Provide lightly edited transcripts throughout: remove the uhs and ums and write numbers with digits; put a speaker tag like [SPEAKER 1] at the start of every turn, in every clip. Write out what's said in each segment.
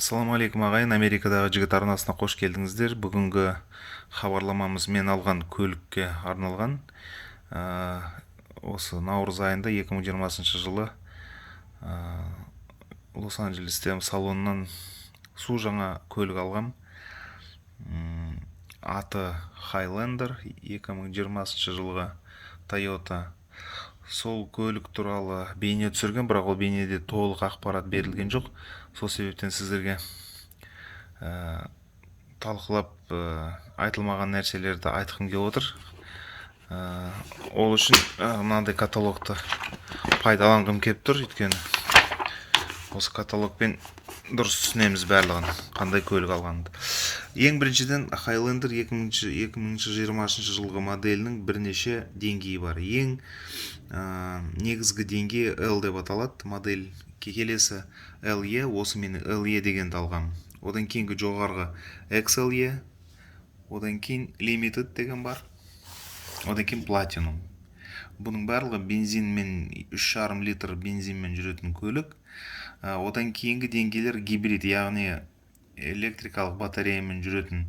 [SPEAKER 1] Ассалаумағалейкум ағайын, Америкадағы жігіт арнасына қош келдіңіздер. Бүгінгі хабарламамыз мен алған көлікке арналған. Осы наурыз айында 2020 жылы Лос-Анджелесте салонынан су жаңа көлік алғам. Аты Highlander, 2020 жылғы Toyota. Сол көлік туралы бейне түсірген, бірақ ол бейнеде толық ақпарат берілген жоқ. Сол себептен сіздерге талқылап айтылмаған нәрселерді айтқым келіп отыр. Ол үшін мынандай каталогты пайдаланғым келіп тұр, өйткені осы каталогпен дұрыс түсінеміз барлығын, қандай көлік алғанды. Ең біріншіден Highlander 2020 жылғы моделінің бірнеше деңгейі бар. Ең негізгі деңгей L деп аталады. Модель келесі LE, осы мен LE дегенді алғам. Одан кейінгі жоғарғы XLE, одан кейін Limited деген бар, одан кейін Platinum. Бұның барлығы бензинмен, 3,5 литр бензинмен жүретін көлік. Одан кейінгі деңгейлер гибрид, яғни электрикалық батареямен жүретін,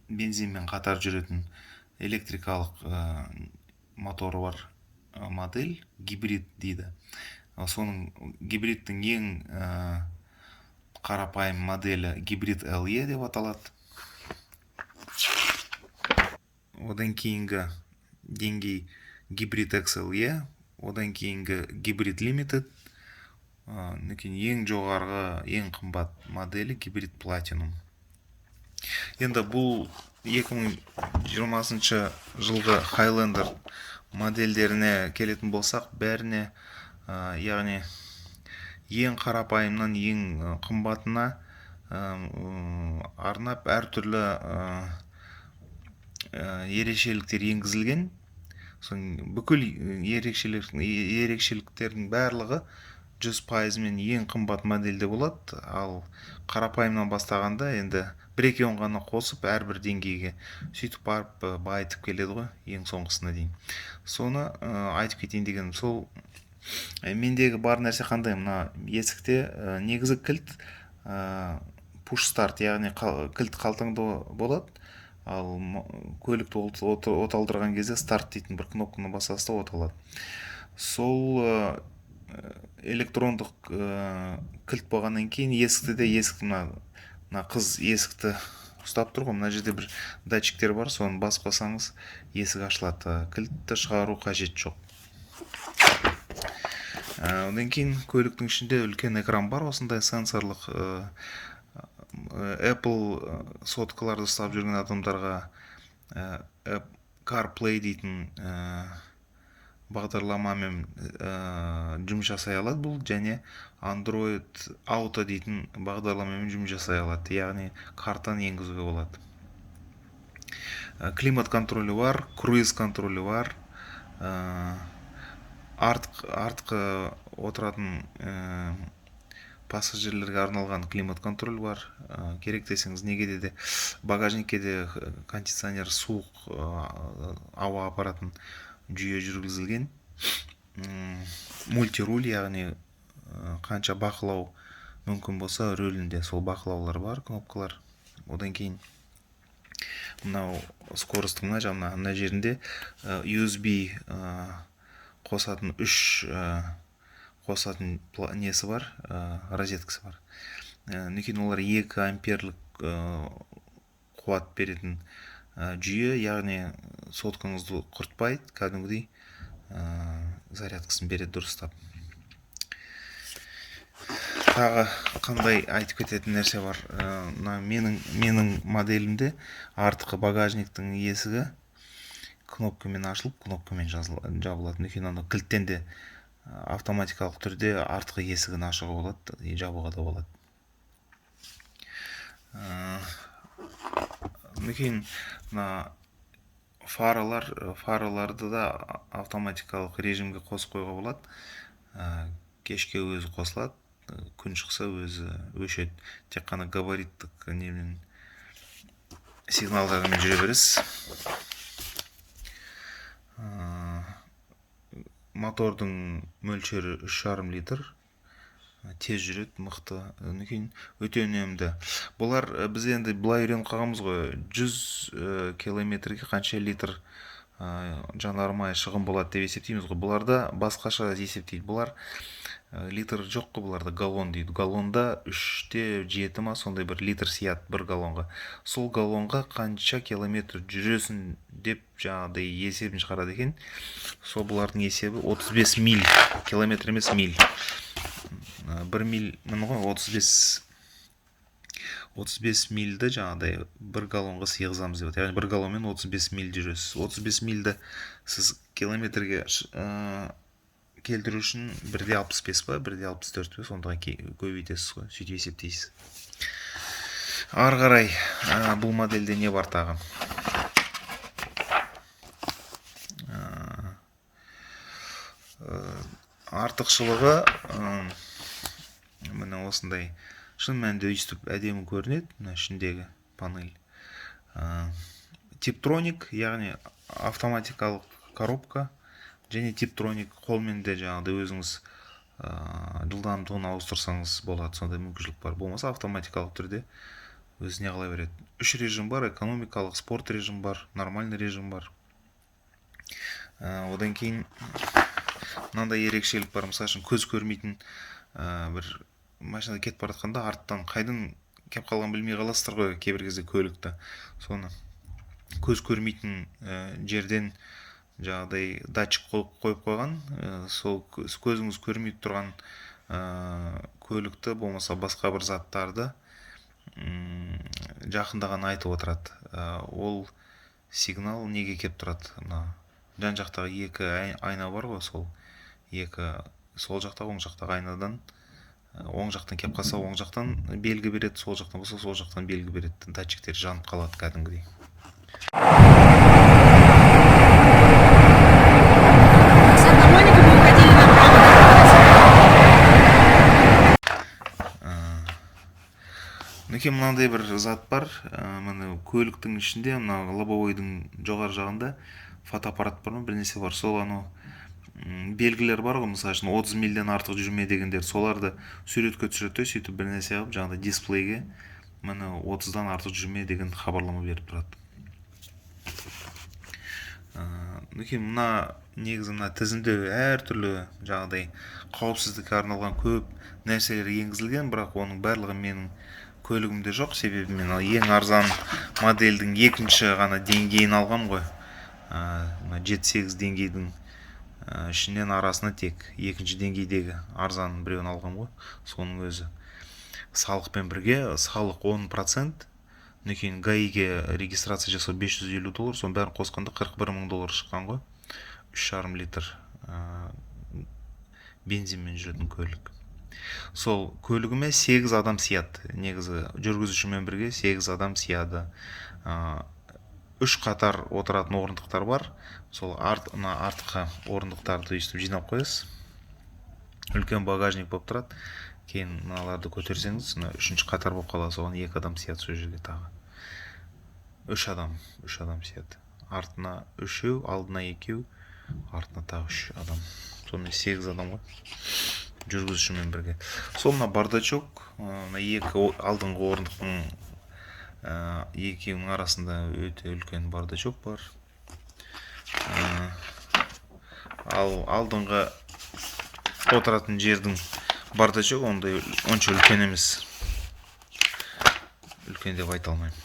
[SPEAKER 1] бензинмен қатар жүретін электрикалық моторы бар модель, гибрид дейді. Соның гибридтің ең қарапайым моделі гибрид LE деп аталады. Одан кейінгі деңгей гибрид XLE, одан кейінгі гибрид Limited, ең жоғарғы, ең қымбат моделі гибрид Platinum. Енді бұл 2020 жылғы Highlander модельдеріне келетін болсақ, бәріне, яғни ең қарапайымнан ең қымбатына арнап әртүрлі ерекшеліктер енгізілген. Бүкіл ерекшеліктердің барлығы 100% мен ең қымбат модельде болады, ал қарапайымнан бастағанда енді бір-екеуін ғана қосып әрбір деңгейге сөйтіп барып байытып келеді ғой, ең соңғысына дейін. Соны айтып кетейін деген. Сол мендегі бар нәрсе қандай? Мына есікте негізі кілт push start, яғни кілт қалтаңда болады, ал көлікті оталдырған кезде старт дейтін бір кнопканы басасыз да оталады. Сол электрондық кілт болғаннан кейін есікті де, мына қыз есікті ұстап тұр ғой, мына жерде бір датчиктер бар, соны басып қалсаңыз есік ашылады. Кілтті шығару қажет жоқ. Одан кейін көліктің ішінде үлкен экран бар, осындай сенсорлық. Apple соткаларды ұстап жүрген адамдарға CarPlay дейтін бағдарламамен жұмыс жасай алады бұл, және Android Auto дейтін бағдарламамен жұмыс жасай алады, яғни картаны енгізуге болады. Климат контролі бар, круиз контролі бар, артқы отыратын пассажирлерге арналған климат контроль бар. Керек десеңіз, неге де багажникке де кондиционер, суық ауа апаратын жүйе жүргізілген. Мультируль, яғни қанша бақылау мүмкін болса рөлінде сол бақылаулар бар, кнопкалар. Одан кейін мынау скоростың мына жерінде USB қосатын 3 қосатын несі бар, розеткасы бар. Некен олар 2 амперлік қуат беретін жүйе, яғни соткаңызды құртпайды, кәдімгідей зарядкасын береді дұрыстап. Тағы қандай айтып кететін нәрсе бар? Менің моделімде артқы багажниктің есігі кнопкамен ашылып, кнопкамен жабылады. Некен оны кілттен де автоматикалық түрде артқы есігін ашуға болады, жабуға да болады. Некен фараларды да автоматикалық режимге қосып қойға болады. Кешке өзі қосылады, күн шықса өзі өшеді. Тек қана габариттік сигналдарымен жүре бересіз. Мотордың мөлшері 3,5 литр. тез жүрөт, мыкты, андан кийин өтө өнөмдүү. Булар биз энди булай үйрөнүп калганбыз го, 100 километрге канча литр жанармай шығын болады деп есептейміз ғой. Бұларда басқаша есептейді. Бұлар литр жоқ қой, бұларда галлон дейді. Галлонда 3-7 ма сондай бір литр сият бір галлонға. Сол галлонға қанша километр жүресін деп жаңағыдай есебін шығарады екен. Сол бұлардың есебі 35 миль, километр емес миль. 1 миль міне ғой 35 мильді жаңағыдай бір галлонға сыйғызамыз деп. Яғни бір галлонмен 35 миль жүресіз. 35 мильді сіз километрге келтіру үшін 1,65 па, 1,64 па, сонда көбейтесіз ғой, сөйтіп есептейсіз. Ары қарай бұл модельде не бар тағы? Артықшылығы міне осындай. Шын мәнінде өйстіп әдемі көрінеді, мына ішіндегі панель. Типтроник, яғни автоматикалық коробка, және типтроник қолмен де жаңағыдай өзіңіз жылдамдығын ауыстырсаңыз болады, сондай мүмкіншілік бар. Болмаса автоматикалық түрде өзіне қала береді. 3 режим бар: экономикалық, спорт режим бар, нормальный режим бар. Одан кейін мынандай ерекшелік бар. Мысалы үшін көз көрмейтін бір машинада кетіп бара жатқанда арттан қайдан кеп қалған білмей қаласыздар ғой кейбір кезде көлікті. Соны көз көрмейтін жерден жаңағыдай датчик қойып қойған. Сол көзіңіз көрмей тұрған көлікті болмаса басқа бір заттарды жақындаған айтып отырады. Ол сигнал неге кеп тұрады? Жан жақтағы екі айна бар ғой, сол екі, сол жақтағы оң жақтағы айнадан оң жақтан кеп қалса оң жақтан белгі береді, сол жақтан болса сол жақтан белгі береді. Датчиктер жанып қалады кәдімгідей. Мінекей мынандай бір зат бар. Міне көліктің ішінде, мына лобовойдың жоғары жағында фотоаппарат бар ма, бір нәрсе бар. Сол белгілер бар ғой, мысалы үшін 30 мильден артық жүрме дегендер, соларды суретке түсіреді, сөйтіп бір нәрсе қылып жаңағыдай дисплейге міне 30-дан артық жүрме деген хабарлама беріп тұрады. Мына негізі мына тізімде әртүрлі жаңағыдай қауіпсіздікке арналған көп нәрселер енгізілген, бірақ оның барлығы менің көлігімде жоқ. Себебі мен ең арзан модельдің екінші ғана деңгейін алғам ғой. 7-8 деңгейдің ішінен арасына тек екінші деңгейдегі арзан біреуін алғам ғой. Соның өзі салықпен бірге, салық 10%, кейін ГАИ-ге регистрация жасау $550, соның бәрін қосқанда $41,000 шыққан ғой. 3,5 литр бензинмен жүретін көлік. Сол көлігіме 8 адам сияды. Негізі жүргізушімен бірге 8 адам сияды. 3 қатар отыратын орындықтар бар. Сол артқы орындықтарды өйстіп жинап қойыз. Үлкен багажник болып тұрады. Кейін мыналарды көтерсеңіз, 3-ші қатар болып қалады. Соған 2 адам сияды сол жерге тағы. 3 адам сияды. Артына 3, алдына 2, артына тағы 3 адам. Сонымен 8 адам ғой. Жүргізушімен бірге. Сол бардачок, екі алдыңғы орындықтың екеуінің арасында өте үлкен бардачок бар. Ал алдыңғы отыратын жердің бардачок ондай онша үлкен емес. Үлкен деп айта алмаймын.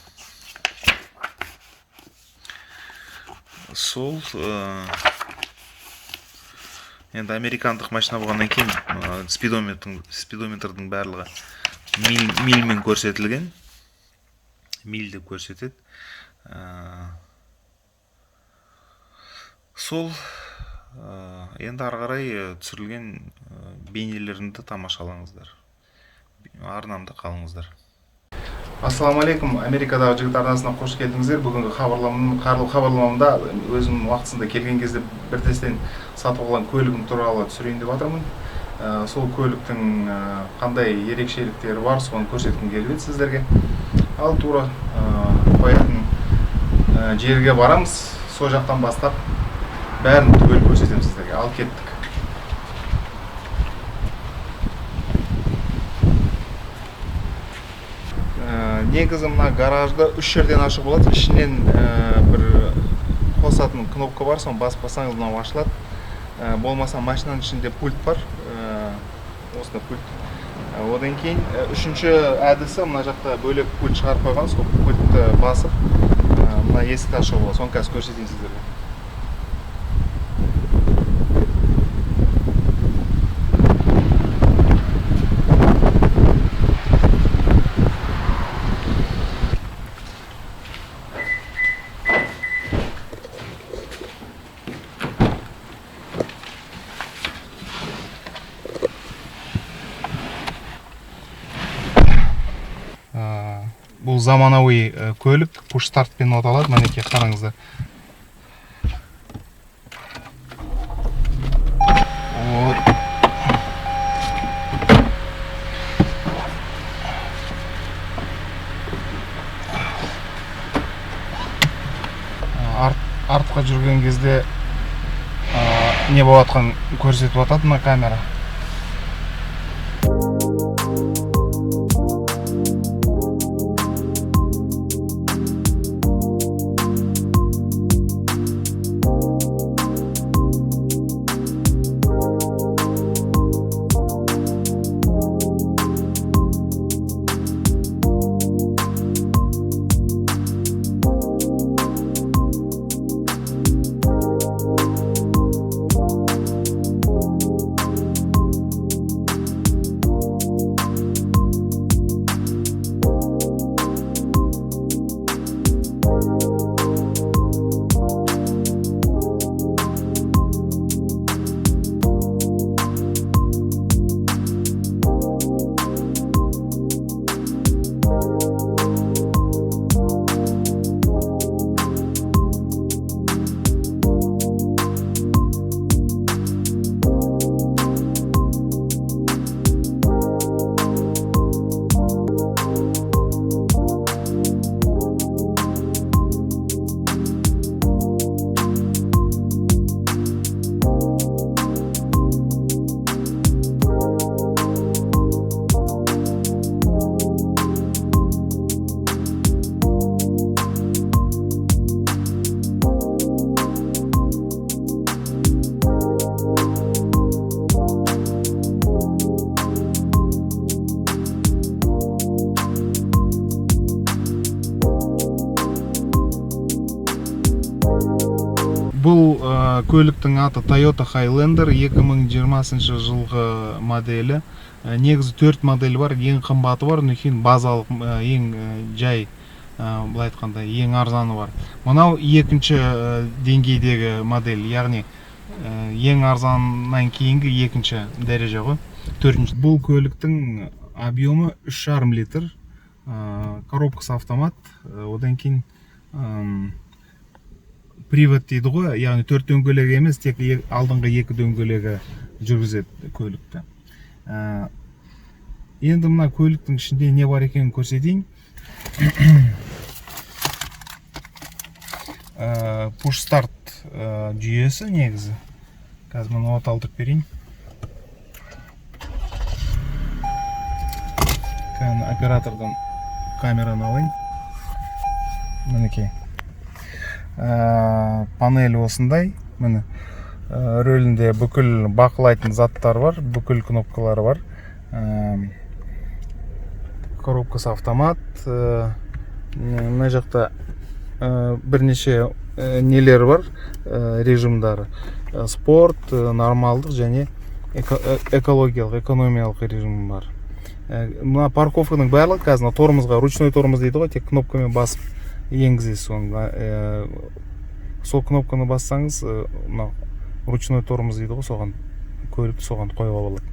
[SPEAKER 1] Сол енді американдық машина болғаннан кейін спидометрдің барлығы мильмен көрсетілген. Миль деп көрсетеді. Сол енді ары қарай түсірілген бейнелерімді тамашалаңыздар. Арнамда қалыңыздар. Ассалаумағалейкум, Америкадағы жігіт арнасына қош келдіңіздер. Бүгінгі хабарламамда өзім уақытысында келген кезде бір тесттен сатып алған көлігім туралы түсірейін деп жатырмын. Сол көліктің қандай ерекшеліктері бар, соны көрсеткім келіп еді сіздерге. Ал тура қоятын жерге барамыз. Сол жақтан бастап бәрін түгел көрсетемін сіздерге. Ал кеттік. негізі мына гаражда 3 жерден ашық болады. Ішінен бір қосатын кнопка бар, соны басып бассаңыз мынау ашылады. Болмаса машинаның ішінде пульт бар. Осында пульт. Одан кейін үшінші әдісі мына жақта бөлек пульт шығарып қойған, сол пультті басып мына есікті ашуға болады. Соны қазір көрсетейін сіздерге. Бұл заманауи көлік, push start-пен оталады. Мінекей қараңыздар. Артқа жүрген кезде не болатқан көрсетіп отады мына камера. Бұл көліктің аты Toyota Highlander 2020 жылғы моделі. Негізі 4 модель бар, ең қымбаты бар, кейін базалық ең жай, былай айтқанда ең арзаны бар. Мынау екінші деңгейдегі модель, яғни ең арзаннан кейінгі екінші дәреже ғой. Бұл көліктің объемы 3,5 литр, коробкасы автомат, одан кейін привод дейді ғой, яғни 4 дөңгелегі емес, тек алдыңғы 2 дөңгелегі жүргізеді көлікті. Енді мына көліктің ішінде не бар екенін көрсетейін. Push start жүйесі негізі. Қазір мұны оталдырып берейін. Оператордан камераны алайын. Мінекей. Панель осындай. Міне рөлінде бүкіл бақылайтын заттар бар, бүкіл кнопкалары бар. Коробкасы автомат. Мына жақта бірнеше нелер бар, режимдары. Спорт, нормалдық және экологиялық, экономиялық режим бар. Мына парковканың барлығы қазір тормозға, ручной тормоз дейді ғой, тек кнопкамен басып енгізесіз. Сол кнопканы бассаңыз, ручной тормоз дейді ғой, соған көлікті соған қоюға болады.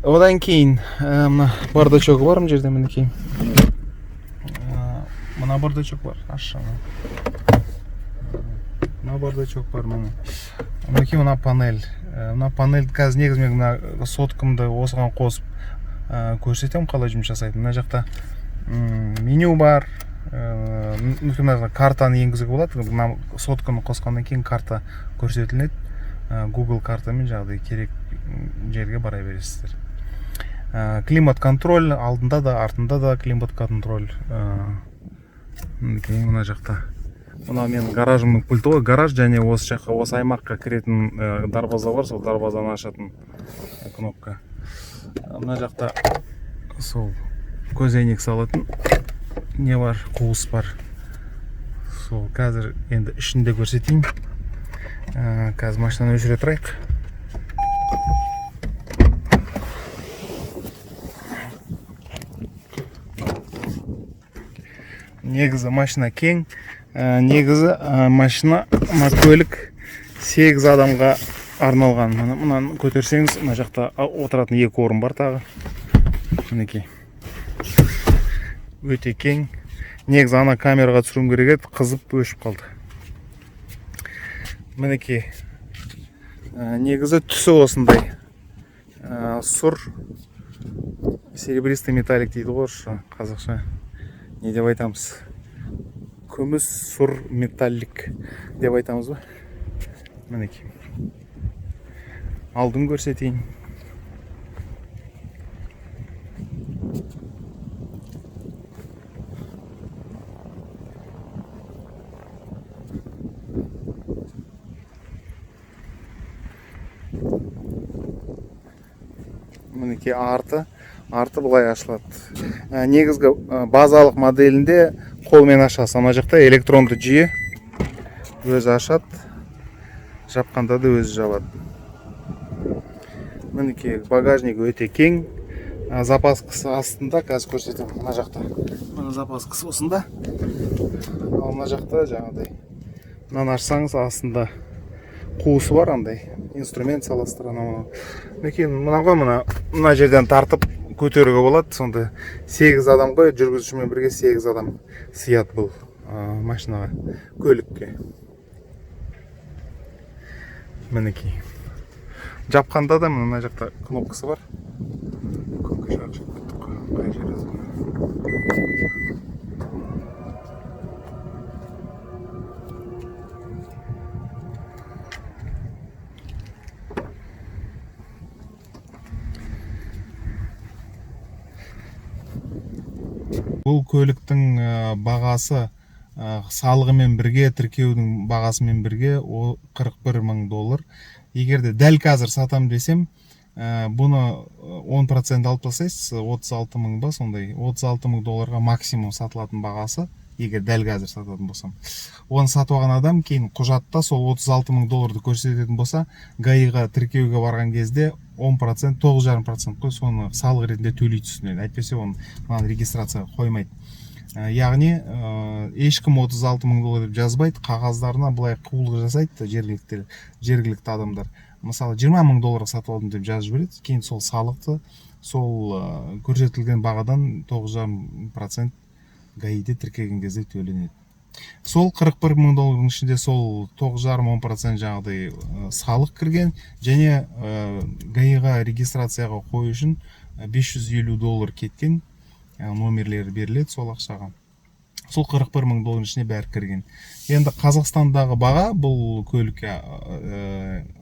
[SPEAKER 1] Одан кейін бардачок бар, мына жерде мінекей. Мына бардачок бар, ашшаны. Мына бардачок бар, мінекей мына панель. Мына панель қазір негізі мен соткамды осыған қосып көрсетем, қалай жұмыс жасайды. Мына жақта меню бар. Картаны енгізуге болады. Мына сотканы қосқаннан кейін карта көрсетіледі. Google картамен жағдай керек жерге бара бересіздер. Климат контроль, алдында да, артында да климат контроль. Мына жақта. Мына менің гаражымның пульті ғой, гараж және осы жаққа, осы аймаққа кіретін дарбаза бар, сол дарбазаны ашатын кнопка. Мына жақта сол көзәйнек салатын не бар, қуыс бар. Сол қазір енді ішінде көрсетейін. Қазір машинаны өшіре тұрайық. Негізі машина кең, негізі машина, көлік 8 адамға арналған. Мұнан көтерсеңіз, мына жақта отыратын 2 орын бар тағы. Мінекей. Өте кең. Негізі ана камераға түсірім керек еді, қызып өшіп қалды. Мінекей. Негізі түсі осындай. Сұр, серебристый металлик дейді ғой, қазақша. Не деп айтамыз? Күміс, сұр, металлик деп айтамыз ба? Мінекей. Алдын көрсетейін. Мінекей арты бұлай ашылады. Негізгі базалық моделінде қолмен ашасыз. Ана жақта электронды жүйе өзі ашады, жапқанда да өзі жабады. Мінекей багажник өте кең. Запаскасы астында, қазір көрсетемін. Мына жақта. Мына запаскасы осында. Ал мына жақта жаңағыдай. Мынаны ашсаңыз астында қуысы бар андай. Инструмент саластыр. Мына ғой, мына жерден тартып көтеруге болады. Сонда 8 адам ғой, жүргізушімен бірге 8 адам сияды бұл машинаға, көлікке. Мінекей. Жапқанда да мына жақта кнопкасы бар. Бұл көліктің бағасы салығымен бірге, тіркеудің бағасымен бірге $41,000. Егерде дәл қазір сатам десем, бұны 10% алып тастайсыз, $36,000 ба, сондай $36,000 максимум сатылатын бағасы, егер дәл қазір сататын болсам. Оны сатып алған адам кейін құжатта сол $36,000 көрсететін болса, ГАИ-ға тіркеуге барған кезде 10%, 9,5% қой, соны салық ретінде төлей түсінеді. Әйтпесе оны регистрацияға қоймайды. Яғни ешкім $36,000 деп жазбайды, қағаздарына бұлай қулық жасайды жергілікті адамдар. Мысалы $20,000 сатып алдым деп жазып жібереді, кейін сол салықты сол көрсетілген бағадан 9,5% ГАИ-де тіркеген кезде төленеді. Сол $41,000 ішінде сол 9,5-10% жаңағыдай салық кірген, және ГАИ-ға регистрацияға қою үшін $550 кеткен, номерлері беріледі сол ақшаға. Сол $41,000 ішіне бәрі кірген. Енді Қазақстандағы баға бұл көлікке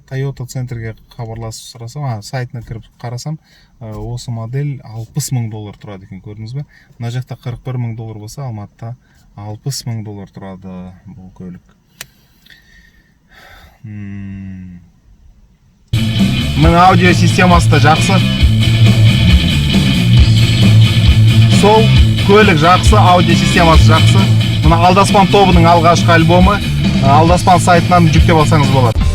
[SPEAKER 1] Toyota центрге хабарласып сұрасам, сайтына кіріп қарасам, осы модель $60,000 тұрады екен, көрдіңіз бе? Мына жақта $41,000 болса, Алматыда $60,000 тұрады бұл көлік. Мына аудио системасы да жақсы. Сол көлік жақсы, аудио системасы жақсы. Мына Алдаспан тобының алғашқы альбомы Алдаспан сайтынан жүктеп алсаңыз болады.